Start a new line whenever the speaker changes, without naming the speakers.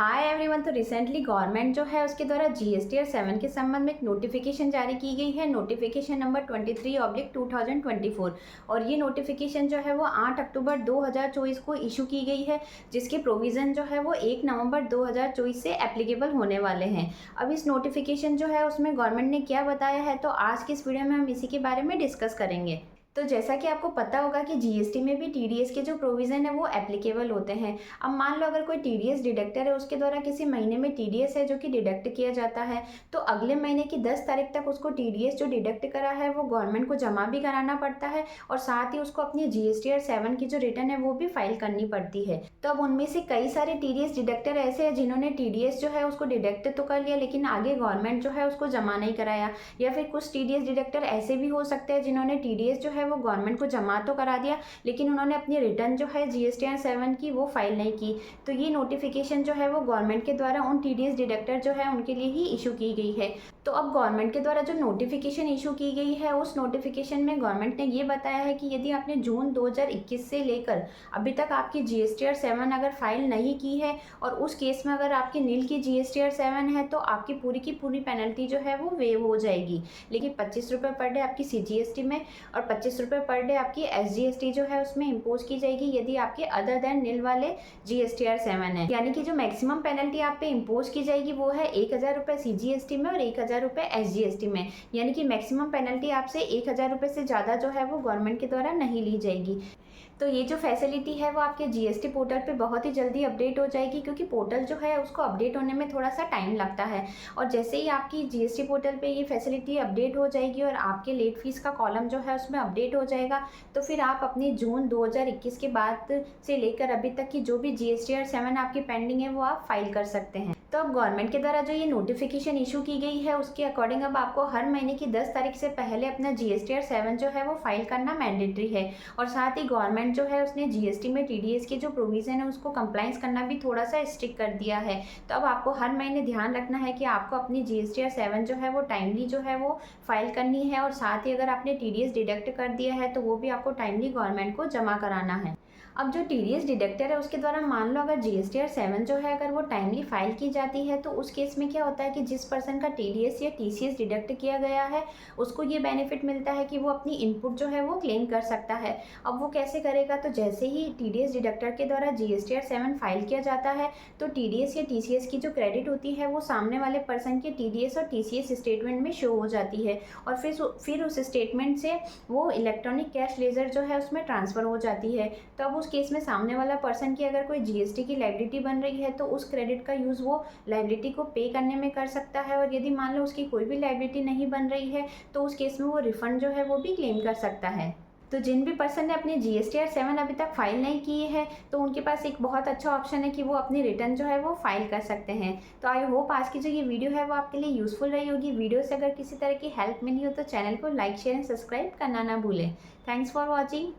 Hi everyone. तो recently government जो है उसके द्वारा जीएसटी और 7 के संबंध में एक नोटिफिकेशन जारी की गई है, नोटिफिकेशन नंबर 23/2024। और ये नोटिफिकेशन जो है वो 8 अक्टूबर 2024 को इशू की गई है, जिसके प्रोविज़न जो है वो 1 नवंबर 2024 से एप्लीकेबल होने वाले हैं। अब इस नोटिफिकेशन जो है उसमें गवर्नमेंट ने क्या बताया है, तो आज की इस वीडियो में हम इसी के बारे में डिस्कस करेंगे। तो जैसा कि आपको पता होगा कि जीएसटी में भी टीडीएस के जो प्रोविज़न है वो एप्लीकेबल होते हैं। अब मान लो अगर कोई टीडीएस डिडक्टर है, उसके द्वारा किसी महीने में टीडीएस है जो कि डिडक्ट किया जाता है, तो अगले महीने की 10 तारीख तक उसको टीडीएस जो डिडक्ट करा है वो गवर्नमेंट को जमा भी कराना पड़ता है, और साथ ही उसको अपनी जीएसटी और 7 की जो रिटर्न है वो भी फाइल करनी पड़ती है। तो अब उनमें से कई सारे टीडीएस डिडक्टर ऐसे हैं जिन्होंने टीडीएस जो है उसको डिडक्ट तो कर लिया, लेकिन आगे गवर्नमेंट जो है उसको जमा नहीं कराया। या फिर कुछ टीडीएस डिडक्टर ऐसे भी हो सकते हैं जिन्होंने टीडीएस जो है वो गवर्नमेंट को जमा तो करा दिया, लेकिन उन्होंने अपनी रिटर्न जो है जीएसटी और 7 की वो फाइल नहीं की। तो ये नोटिफिकेशन जो है वो गवर्नमेंट के द्वारा उन टीडीएस डिडक्टर जो है उनके लिए ही इशू की गई है। तो अब गवर्नमेंट के द्वारा जो नोटिफिकेशन इशू की गई है, उस नोटिफिकेशन में गवर्नमेंट ने ये बताया है कि यदि आपने जून 2021 से लेकर अभी तक आपकी जीएसटी और 7 अगर फाइल नहीं की है, और उस केस में अगर आपकी नील की जीएसटी और 7 है, तो आपकी पूरी की पूरी पेनल्टी जो है वो वेव हो जाएगी। लेकिन 25 रुपये पर डे आपकी सीजीएसटी में और 25 रुपये पर डे आपकी एसजीएसटी जो है उसमें इम्पोज की जाएगी, यदि आपके अदर देन नील वाले जीएसटी और 7 है। यानी कि जो मैक्सिमम पेनल्टी आप पे इम्पोज की जाएगी वो है 1000 रुपये सीजीएसटी में और 1000 रुपये एसजीएसटी में। यानी कि मैक्सिमम पेनल्टी आपसे 1000 रुपये से ज़्यादा जो है वो गवर्नमेंट के द्वारा नहीं ली जाएगी। तो ये जो फैसिलिटी है वो आपके जीएसटी पोर्टल पे बहुत ही जल्दी अपडेट हो जाएगी, क्योंकि पोर्टल जो है उसको अपडेट होने में थोड़ा सा टाइम लगता है। और जैसे ही आपकी जीएसटी पोर्टल पे ये फैसिलिटी अपडेट हो जाएगी और आपके लेट फीस का कॉलम जो है उसमें अपडेट हो जाएगा, तो फिर आप अपनी जून 2021 के बाद से लेकर अभी तक की जो भी जीएसटी और 7 आपकी पेंडिंग है वो आप फाइल कर सकते हैं। तो अब गवर्नमेंट के द्वारा जो ये नोटिफिकेशन इशू की गई है उसके अकॉर्डिंग अब आपको हर महीने की 10 तारीख से पहले अपना जीएसटी और 7 जो है वो फाइल करना मैंडेटरी है। और साथ ही गवर्नमेंट जो है उसने जीएसटी में टीडीएस के जो प्रोविज़न है उसको कंप्लाइंस करना भी थोड़ा सा स्ट्रिक्ट कर दिया है। तो अब आपको हर महीने ध्यान रखना है कि आपको अपनी जीएसटी और 7 जो है वो टाइमली जो है वो फाइल करनी है, और साथ ही अगर आपने टीडीएस डिडक्ट कर दिया है तो वो भी आपको टाइमली गवर्नमेंट को जमा कराना है। अब जो टीडीएस डिडक्टर है उसके द्वारा मान लो अगर जीएसटी और 7 जो है अगर वो टाइमली फाइल की जाती है, तो उस केस में क्या होता है कि जिस पर्सन का टीडीएस या टीसीएस डिडक्ट किया गया है उसको ये बेनिफिट मिलता है कि वो अपनी इनपुट जो है वो क्लेम कर सकता है। अब वो कैसे करेगा, तो जैसे ही टीडीएस डिडक्टर के द्वारा जीएसटी और 7 फाइल किया जाता है, तो टीडीएस या टीसीएस की जो क्रेडिट होती है वो सामने वाले पर्सन के टीडीएस और टीसीएस स्टेटमेंट में शो हो जाती है, और फिर उस स्टेटमेंट से वो इलेक्ट्रॉनिक कैश लेजर जो है उसमें ट्रांसफ़र हो जाती है। तो अब उस केस में सामने वाला पर्सन की अगर कोई जीएसटी की लायबिलिटी बन रही है, तो उस क्रेडिट का यूज़ वो लायबिलिटी को पे करने में कर सकता है। और यदि मान लो उसकी कोई भी लायबिलिटी नहीं बन रही है, तो उस केस में वो रिफंड जो है वो भी क्लेम कर सकता है। तो जिन भी पर्सन ने अपनी जीएसटी और 7 अभी तक फाइल नहीं की है, तो उनके पास एक बहुत अच्छा ऑप्शन है कि वो अपनी रिटर्न जो है वो फाइल कर सकते हैं। तो आई होप आज की जो ये वीडियो है वो आपके लिए यूज़फुल रही होगी। वीडियो से अगर किसी तरह की हेल्प मिली हो तो चैनल को लाइक शेयर एंड सब्सक्राइब करना ना भूलें। Thanks for watching.